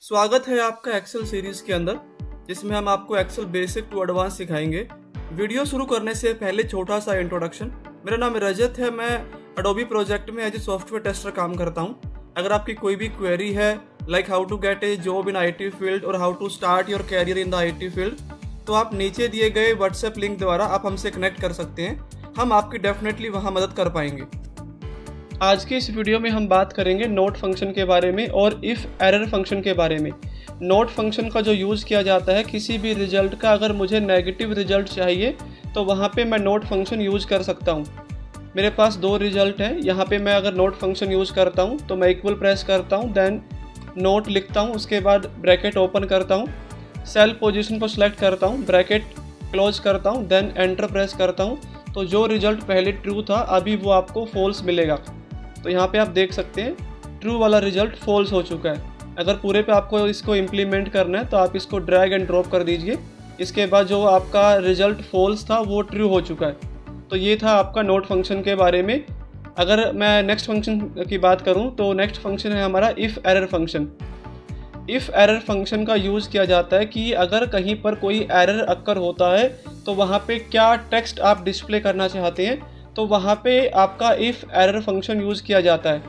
स्वागत है आपका एक्सेल सीरीज के अंदर, जिसमें हम आपको एक्सेल बेसिक टू एडवांस सिखाएंगे। वीडियो शुरू करने से पहले छोटा सा इंट्रोडक्शन। मेरा नाम रजत है, मैं एडोबी प्रोजेक्ट में एज ए सॉफ्टवेयर टेस्टर काम करता हूं। अगर आपकी कोई भी क्वेरी है like how to get a job in IT field और how to start your career in the IT field, तो आप नीचे दिए गए व्हाट्सएप लिंक द्वारा आप हमसे कनेक्ट कर सकते हैं। हम आपकी डेफिनेटली वहाँ मदद कर पाएंगे। आज के इस वीडियो में हम बात करेंगे नोट फंक्शन के बारे में और इफ़ एरर फंक्शन के बारे में। नोट फंक्शन का जो यूज़ किया जाता है, किसी भी रिजल्ट का अगर मुझे नेगेटिव रिजल्ट चाहिए तो वहाँ पे मैं नोट फंक्शन यूज़ कर सकता हूँ। मेरे पास दो रिजल्ट है, यहाँ पे मैं अगर नोट फंक्शन यूज़ करता हूँ तो मैं इक्वल प्रेस करता हूँ, देन नोट लिखता हूँ, उसके बाद ब्रैकेट ओपन करता हूँ, सेल पोजीशन को सिलेक्ट करता हूँ, ब्रैकेट क्लोज करता हूँ, देन एंटर प्रेस करता हूँ। तो जो रिजल्ट पहले ट्रू था अभी वो आपको फॉल्स मिलेगा। तो यहाँ पे आप देख सकते हैं ट्रू वाला रिजल्ट फॉल्स हो चुका है। अगर पूरे पे आपको इसको इम्प्लीमेंट करना है तो आप इसको ड्रैग एंड ड्रॉप कर दीजिए। इसके बाद जो आपका रिजल्ट फॉल्स था वो ट्रू हो चुका है। तो ये था आपका नोट फंक्शन के बारे में। अगर मैं नेक्स्ट फंक्शन की बात करूँ तो नेक्स्ट फंक्शन है हमारा if error function. If error function का यूज़ किया जाता है कि अगर कहीं पर कोई एरर अक्कर होता है तो वहाँ पे क्या टेक्स्ट आप डिस्प्ले करना चाहते हैं, तो वहाँ पे आपका इफ़ एरर फंक्शन यूज़ किया जाता है।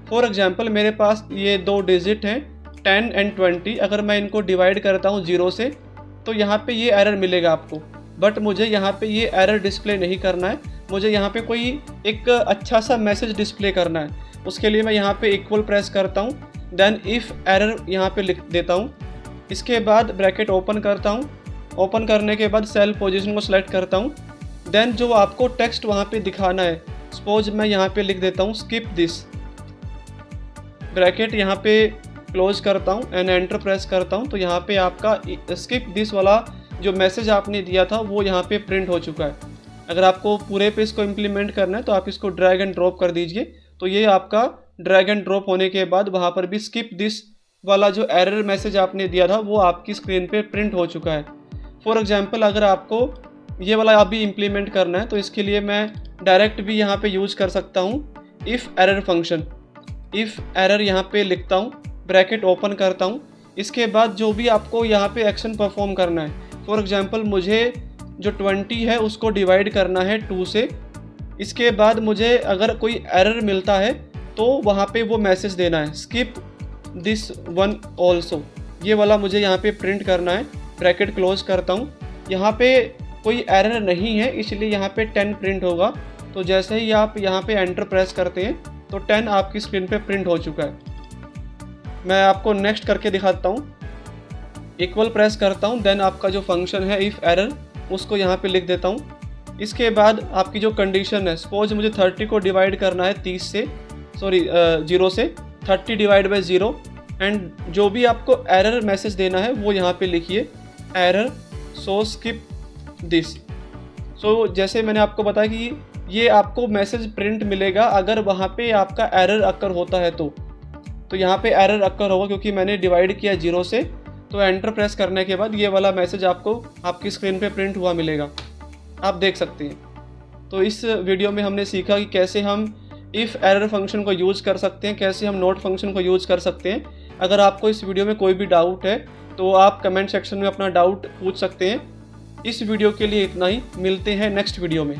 फॉर एग्जांपल मेरे पास ये दो डिजिट हैं 10 एंड 20। अगर मैं इनको डिवाइड करता हूँ 0 से तो यहाँ पे ये एरर मिलेगा आपको, बट मुझे यहाँ पे ये एरर डिस्प्ले नहीं करना है। मुझे यहाँ पे कोई एक अच्छा सा मैसेज डिस्प्ले करना है। उसके लिए मैं यहाँ पे इक्वल प्रेस करता हूँ, देन इफ़ एरर यहाँ पे लिख देता हूँ। इसके बाद ब्रैकेट ओपन करता हूँ। ओपन करने के बाद सेल पोजीशन को सिलेक्ट करता हूँ, देन जो आपको टेक्स्ट वहाँ पे दिखाना है, सपोज मैं यहाँ पे लिख देता हूँ स्किप दिस, ब्रैकेट यहाँ पे क्लोज करता हूँ एंड एंटर प्रेस करता हूँ। तो यहाँ पे आपका स्किप दिस वाला जो मैसेज आपने दिया था वो यहाँ पे प्रिंट हो चुका है। अगर आपको पूरे पे इसको इम्प्लीमेंट करना है तो आप इसको ड्रैग एंड ड्रॉप कर दीजिए। तो ये आपका ड्रैग एंड ड्रॉप होने के बाद वहाँ पर भी स्किप दिस वाला जो एरर मैसेज आपने दिया था वो आपकी स्क्रीन पे प्रिंट हो चुका है। फॉर एग्जाम्पल अगर आपको ये वाला अभी इम्प्लीमेंट करना है तो इसके लिए मैं डायरेक्ट भी यहाँ पे यूज़ कर सकता हूँ if error function. If error यहाँ पे लिखता हूँ, ब्रैकेट ओपन करता हूँ। इसके बाद जो भी आपको यहाँ पे एक्शन परफॉर्म करना है, फॉर एग्जांपल मुझे जो 20 है उसको डिवाइड करना है 2 से। इसके बाद मुझे अगर कोई एरर मिलता है तो वहाँ पे वो मैसेज देना है स्किप दिस वन ऑल्सो। ये वाला मुझे यहाँ पे प्रिंट करना है। ब्रैकेट क्लोज करता हूँ। यहाँ पे कोई एरर नहीं है इसलिए यहाँ पे 10 प्रिंट होगा। तो जैसे ही आप यहाँ पे एंटर प्रेस करते हैं तो 10 आपकी स्क्रीन पे प्रिंट हो चुका है। मैं आपको नेक्स्ट करके दिखाता हूँ। इक्वल प्रेस करता हूँ, देन आपका जो फंक्शन है इफ़ एरर उसको यहाँ पे लिख देता हूँ। इसके बाद आपकी जो कंडीशन है, सपोज मुझे 30 को डिवाइड करना है 0 से 30 डिवाइड बाई 0 एंड जो भी आपको एरर मैसेज देना है वो यहाँ पे लिखिए एरर सो स्किप दिस। सो जैसे मैंने आपको बताया कि ये आपको मैसेज प्रिंट मिलेगा अगर वहाँ पे आपका एरर अक्कर होता है तो यहाँ पे एरर अक्कर होगा क्योंकि मैंने डिवाइड किया 0 से। तो एंटर प्रेस करने के बाद ये वाला मैसेज आपको आपकी स्क्रीन पे प्रिंट हुआ मिलेगा, आप देख सकते हैं। तो इस वीडियो में हमने सीखा कि कैसे हम इफ़ एरर फंक्शन को यूज़ कर सकते हैं, कैसे हम नोट फंक्शन को यूज़ कर सकते हैं। अगर आपको इस वीडियो में कोई भी डाउट है तो आप कमेंट सेक्शन में अपना डाउट पूछ सकते हैं। इस वीडियो के लिए इतना ही, मिलते हैं नेक्स्ट वीडियो में।